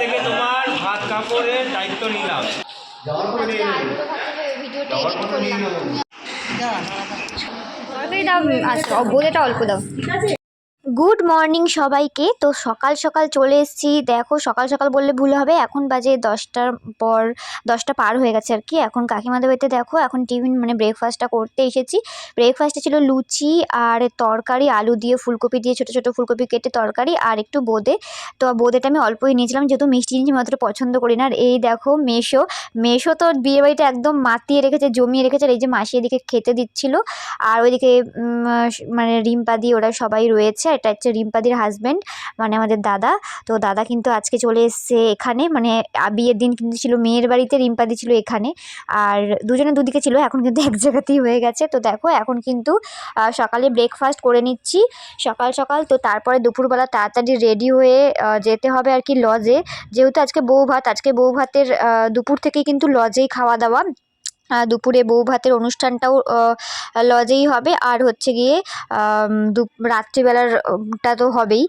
থেকে তোমার ভাত কাপড়ের দায়িত্ব নিলাম। বোধটা অল্প দাও। গুড মর্নিং সবাইকে। তো সকাল সকাল চলে এসেছি। দেখো সকাল সকাল বললে ভুল হবে, এখন বাজে 10টার পর, 10টা পার হয়ে গেছে আর কি। এখন কাকিমাদের বাড়িতে দেখো এখন টিফিন মানে ব্রেকফাস্টটা করতে এসেছি। ব্রেকফাস্টে ছিল লুচি আর তরকারি, আলু দিয়ে ফুলকপি দিয়ে ছোটো ছোটো ফুলকপি কেটে তরকারি আর একটু বোঁদে। তো বোঁদেটা আমি অল্পই নিয়েছিলাম যেহেতু মিষ্টি জিনিস আমি অতটা পছন্দ করি না। আর এই দেখো মেশো তো বিয়েবাড়িটা একদম মাতিয়ে রেখেছে, জমিয়ে রেখেছে। আর এই যে মাসি এদিকে খেতে দিচ্ছিল, আর ওইদিকে মানে রিম্পাদি ওরা সবাই রয়েছে। এটা হচ্ছে রিম্পাদির হাজব্যান্ড মানে আমাদের দাদা। তো দাদা কিন্তু আজকে চলে এসছে এখানে, মানে বিয়ের দিন কিন্তু ছিল মেয়ের বাড়িতে, রিম্পাদি ছিল এখানে। আর দুজনে দুদিকে ছিল, এখন কিন্তু এক জায়গাতেই হয়ে গেছে। তো দেখো এখন কিন্তু সকালে ব্রেকফাস্ট করে নিচ্ছি সকাল সকাল। তো তারপরে দুপুরবেলা তাড়াতাড়ি রেডি হয়ে যেতে হবে আর কি লজে, যেহেতু আজকে বউ ভাত। আজকে বউ ভাতের দুপুর থেকেই কিন্তু লজেই খাওয়া দাওয়া। দুপুরে বউ ভাতের অনুষ্ঠানটাও লজেই হবে, আর হচ্ছে গিয়ে রাত্রিবেলারটা তো হবেই।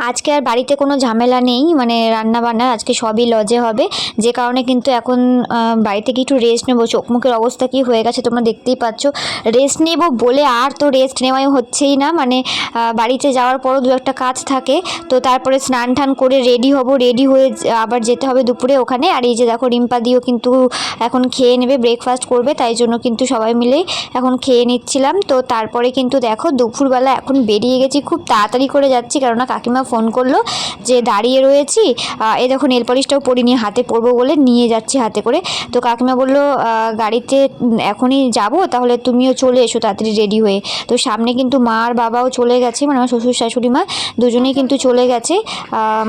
আজকে আর বাড়িতে কোনো ঝামেলা নেই, মানে রান্না বান্না আজকে সবই লজে হবে। যে কারণে কিন্তু এখন বাড়ি থেকে একটু রেস্ট নেবো। চোখ মুখের অবস্থা কি হয়ে গেছে তোমরা দেখতেই পাচ্ছ। রেস্ট নেব বলে আর তো রেস্ট নেওয়াই হচ্ছেই না, মানে বাড়িতে যাওয়ার পরও দু একটা কাজ থাকে। তো তারপরে স্নান টান করে রেডি হব, রেডি হয়ে আবার যেতে হবে দুপুরে ওখানে। আর এই যে দেখো রিম্পাদিও কিন্তু এখন খেয়ে নেবে, ব্রেকফাস্ট করবে, তাই জন্য কিন্তু সবাই মিলেই এখন খেয়ে নিচ্ছিলাম। তো তারপরে কিন্তু দেখো দুপুরবেলা এখন বেরিয়ে গেছি, খুব তাড়াতাড়ি করে যাচ্ছি কেননা কাকিমা ফোন করলো যে দাঁড়িয়ে রয়েছি। এই দেখো নেল পলিশটাও পরিনি, হাতে পরবো বলে নিয়ে যাচ্ছি হাতে করে। তো কাকিমা বললো গাড়িতে এখনই যাব, তাহলে তুমিও চলে এসো তাড়াতাড়ি রেডি হয়ে। তো সামনে কিন্তু মা আর বাবাও চলে গেছে, মানে আমার শ্বশুর শাশুড়ি মা দুজনেই কিন্তু চলে গেছে।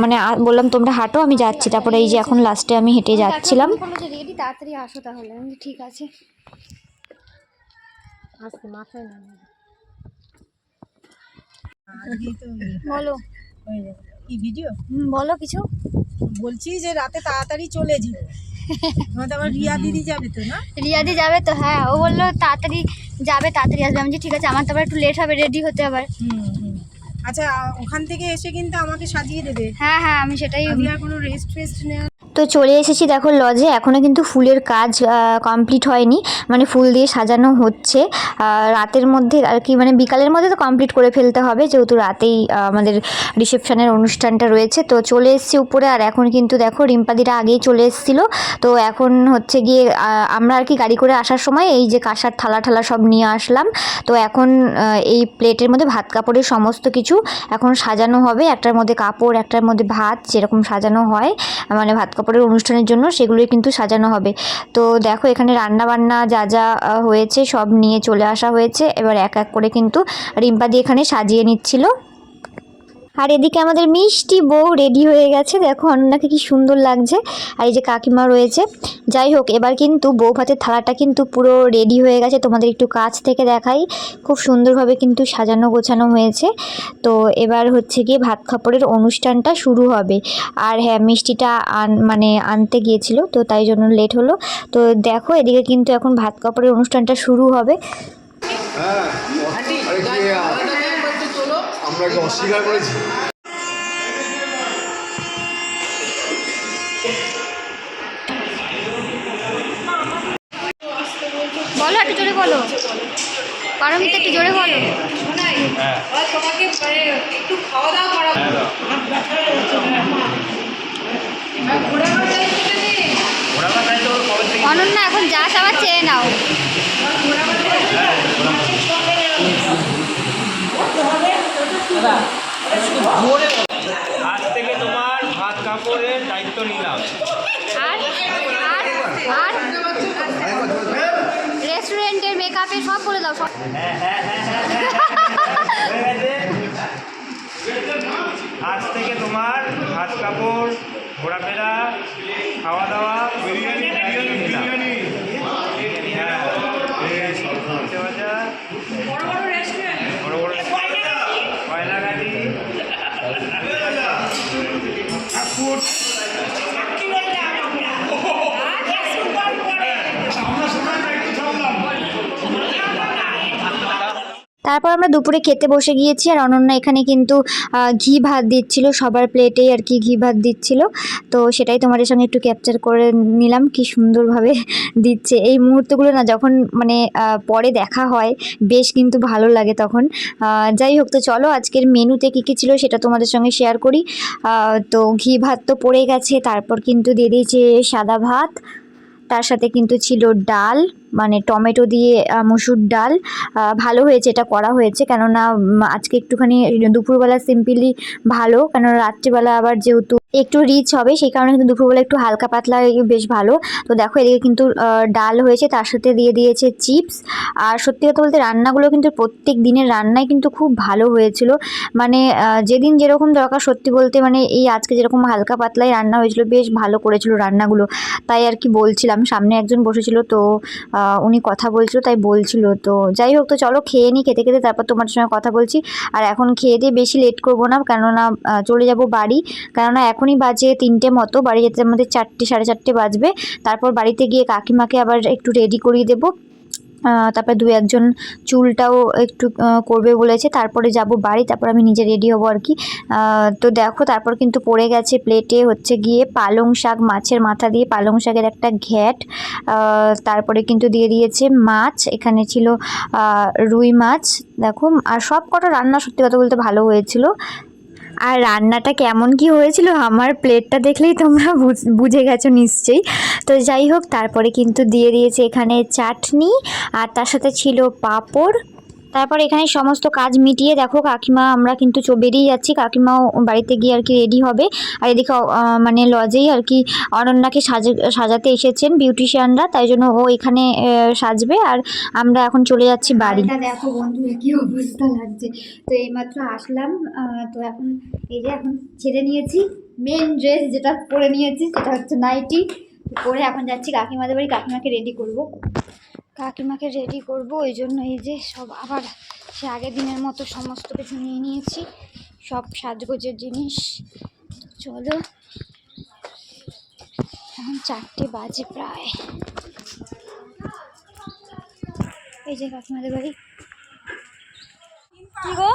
মানে বললাম তোমরা হাঁটো আমি যাচ্ছি। তারপরে এই যে এখন লাস্টে আমি হেঁটে যাচ্ছিলাম। রেডি তাড়াতাড়ি আসো তাহলে। আমি ঠিক আছে আসতে মাথায় না বলো কি ভিডিও বলো কিছু। বলছি যে রাতে তাড়াতাড়ি চলে যাবে, আবার রিয়া দিদি যাবে তো না? রিয়াদি যাবে তো, হ্যাঁ ও বললো তাড়াতাড়ি যাবে তাড়াতাড়ি আসবে। আমি যে ঠিক আছে, আমার তো আবার একটু লেট হবে রেডি হতে আবার। আচ্ছা ওখান থেকে এসে কিন্তু আমাকে সাজিয়ে দেবে। হ্যাঁ হ্যাঁ আমি সেটাই। আমি আর কোনো রেস্ট নেওয়া। তো চলে এসেছি দেখো লজে। এখনও কিন্তু ফুলের কাজ কমপ্লিট হয়নি, মানে ফুল দিয়ে সাজানো হচ্ছে। রাতের মধ্যে আর কি, মানে বিকালের মধ্যে তো কমপ্লিট করে ফেলতে হবে যেহেতু রাতেই আমাদের রিসেপশনের অনুষ্ঠানটা রয়েছে। তো চলে এসেছি উপরে। আর এখন কিন্তু দেখো রিম্পাদিরা আগেই চলে এসেছিলো। তো এখন হচ্ছে গিয়ে আমরা আর কি গাড়ি করে আসার সময় এই যে কাঁসার থালা ঠালা সব নিয়ে আসলাম। তো এখন এই প্লেটের মধ্যে ভাত কাপড়ের সমস্ত কিছু এখন সাজানো হবে। একটার মধ্যে কাপড়, একটার মধ্যে ভাত, যেরকম সাজানো হয় মানে ভাত কাপড়ের অনুষ্ঠানের জন্য, সেগুলোই কিন্তু সাজানো হবে। তো দেখো এখানে রান্না বান্না যা যা হয়েছে সব নিয়ে চলে আসা হয়েছে। এবার এক এক করে কিন্তু রিম্পাদি এখানে সাজিয়ে নিচ্ছিল। আর এদিকে আমাদের মিষ্টি বউ রেডি হয়ে গেছে, দেখো অন্যকে কি সুন্দর লাগছে। আর এই যে কাকিমা রয়েছে। যাই হোক এবার কিন্তু বউ ভাতের থালাটা কিন্তু পুরো রেডি হয়ে গেছে, তোমাদের একটু কাছ থেকে দেখাই। খুব সুন্দরভাবে কিন্তু সাজানো গোছানো হয়েছে। তো এবার হচ্ছে গিয়ে ভাত কাপড়ের অনুষ্ঠানটা শুরু হবে। আর হ্যাঁ মিষ্টিটা মানে আনতে গিয়েছিল, তো তাই জন্য লেট হলো। তো দেখো এদিকে কিন্তু এখন ভাত কাপড়ের অনুষ্ঠানটা শুরু হবে। আমরা কি অস্বীকার করেছি? বলো একটু জোরে বলো, পারমিতা একটু জোরে বলো। তোমাকে একটু খাওয়া দাওয়া করাবো। অনন্যা এখন যা চাওয়ার চেয়ে নাও। আজ থেকে তোমার ভাত কাপড়ের দায়িত্ব নিলাম। আর আর আর রেস্টুরেন্টের মেকআপে সব বলে দাও সব। আজ থেকে তোমার ভাত কাপড়, ঘোরাফেরা, খাওয়া দাওয়া, বিরিয়ানি বড় বড় কয়লা গাড়ি। তারপর আমরা দুপুরে খেতে বসে গিয়েছি, আর অনন্যা এখানে কিন্তু ঘি ভাত দিচ্ছিল, সবার প্লেটেই আর কি ঘি ভাত দিচ্ছিল। তো সেটাই তোমাদের সঙ্গে একটু ক্যাপচার করে নিলাম, কি সুন্দরভাবে দিচ্ছে। এই মুহূর্তগুলো না যখন মানে পরে দেখা হয় বেশ কিন্তু ভালো লাগে তখন। যাই হোক, তো চলো আজকের মেনুতে কী কী ছিল সেটা তোমাদের সঙ্গে শেয়ার করি। তো ঘি ভাত তো পড়ে গেছে, তারপর কিন্তু দিয়ে দিয়েছে সাদা ভাত, তার সাথে কিন্তু ছিল ডাল, মানে টমেটো দিয়ে মসুর ডাল। ভালো হয়েছে এটা করা হয়েছে, কেননা আজকে একটুখানি দুপুরবেলা সিম্পলি ভালো, কেন রাত্রিবেলা আবার যেহেতু একটু রিচ হবে সেই কারণে কিন্তু দুপুরবেলা একটু হালকা পাতলা বেশ ভালো। তো দেখো এদিকে কিন্তু ডাল হয়েছে, তার সাথে দিয়ে দিয়েছে চিপস। আর সত্যি কথা বলতে রান্নাগুলো কিন্তু প্রত্যেক দিনের রান্নাই কিন্তু খুব ভালো হয়েছিল, মানে যেদিন যেরকম দরকার সত্যি বলতে, মানে এই আজকে যেরকম হালকা পাতলাই রান্না হয়েছিল, বেশ ভালো করেছিল রান্নাগুলো। তাই আর কি বলছিলাম, সামনে একজন বসেছিল তো উনি কথা বলছিল তাই বলছিল। তো যাই হোক, তো চলো খেয়ে নিই, খেতে খেতে তারপর তোমার সঙ্গে কথা বলছি। আর এখন খেয়ে দিয়ে বেশি লেট করবো না, কেননা চলে যাব বাড়ি, কেননা এখনই বাজে 3টে মতো, বাড়ি যেতে আমাদের 4টে সাড়ে 4টে বাজবে। তারপর বাড়িতে গিয়ে কাকিমাকে আবার একটু রেডি করিয়ে দেবো, তারপরে 2-1জন চুলটাও একটু করবে বলেছে, তারপরে যাব বাড়ি, তারপর আমি নিজে রেডি হবো আর কি। তো দেখো তারপর কিন্তু পড়ে গেছে প্লেটে হচ্ছে গিয়ে পালং শাক, মাছের মাথা দিয়ে পালং শাকের একটা ঘ্যাট। তারপরে কিন্তু দিয়ে দিয়েছে মাছ, এখানে ছিল রুই মাছ। দেখো আর সব কটা রান্না সত্যি কথা বলতে ভালো হয়েছিল। আর রান্নাটা কেমন কি হয়েছিল আমার প্লেটটা দেখলেই তোমরা বুঝে গেছো নিশ্চয়ই। তো যাই হোক, তারপরে কিন্তু দিয়ে দিয়েছে এখানে চাটনি, আর তার সাথে ছিল পাঁপড়। তারপর এখানে সমস্ত কাজ মিটিয়ে দেখো কাকিমা, আমরা কিন্তু বেরিয়ে যাচ্ছি, কাকিমাও বাড়িতে গিয়ে আর কি রেডি হবে। আর এদিকে মানে লজেই আর কি অনন্যাকে সাজাতে এসেছেন বিউটিশিয়ানরা, তাই জন্য ও এখানে সাজবে, আর আমরা এখন চলে যাচ্ছি বাড়ি। দেখো বন্ধুরা কি অবস্থা লাগছে। তো এইমাত্র আসলাম, তো এখন এই যে এখন ছেড়ে নিয়েছি মেন ড্রেস, যেটা পরে নিয়েছি সেটা হচ্ছে নাইটি। পরে এখন যাচ্ছি কাকিমাদের বাড়ি, কাকিমাকে রেডি করব, ওই জন্য এই যে সব আবার সে আগের দিনের মতো সমস্ত কিছু নিয়ে নিয়েছি, সব সাজগোজের জিনিস। চলো এখন 4টে বাজে প্রায়। এই যে কাকিমাদের বাড়ি। কি গো?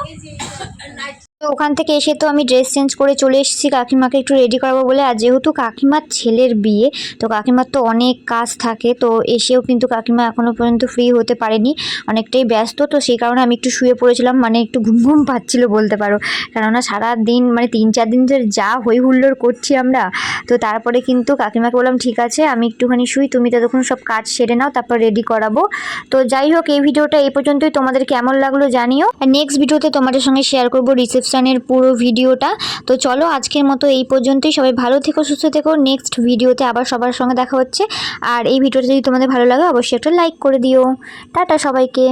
তো ওখান থেকে এসে তো আমি ড্রেস চেঞ্জ করে চলে এসেছি কাকিমাকে একটু রেডি করাবো বলে। আর যেহেতু কাকিমার ছেলের বিয়ে, তো কাকিমার তো অনেক কাজ থাকে, তো এসেও কিন্তু কাকিমা এখনও পর্যন্ত ফ্রি হতে পারেনি, অনেকটাই ব্যস্ত। তো সেই কারণে আমি একটু শুয়ে পড়েছিলাম, মানে একটু ঘুম পাচ্ছিল বলতে পারো, কেননা সারা দিন মানে 3-4 দিন ধরে যা হই হুল্লোড় করছি আমরা। তো তারপরে কিন্তু কাকিমাকে বললাম ঠিক আছে আমি একটুখানি শুই, তুমি ততক্ষণ সব কাজ সেরে নাও, তারপর রেডি করাবো। তো যাই হোক, এই ভিডিওটা এই পর্যন্তই, তোমাদের কেমন লাগলো জানিও। নেক্সট ভিডিওতে তোমাদের সঙ্গে শেয়ার করবো রিসেপশনের পুরো ভিডিওটা। তো চলো আজকের মতো এই পর্যন্তই, সবাই ভালো থেকো, সুস্থ থেকো। নেক্সট ভিডিওতে আবার সবার সঙ্গে দেখা হচ্ছে। আর এই ভিডিওটা যদি তোমাদের ভালো লাগে অবশ্যই একটা লাইক করে দিও। টাটা সবাইকে।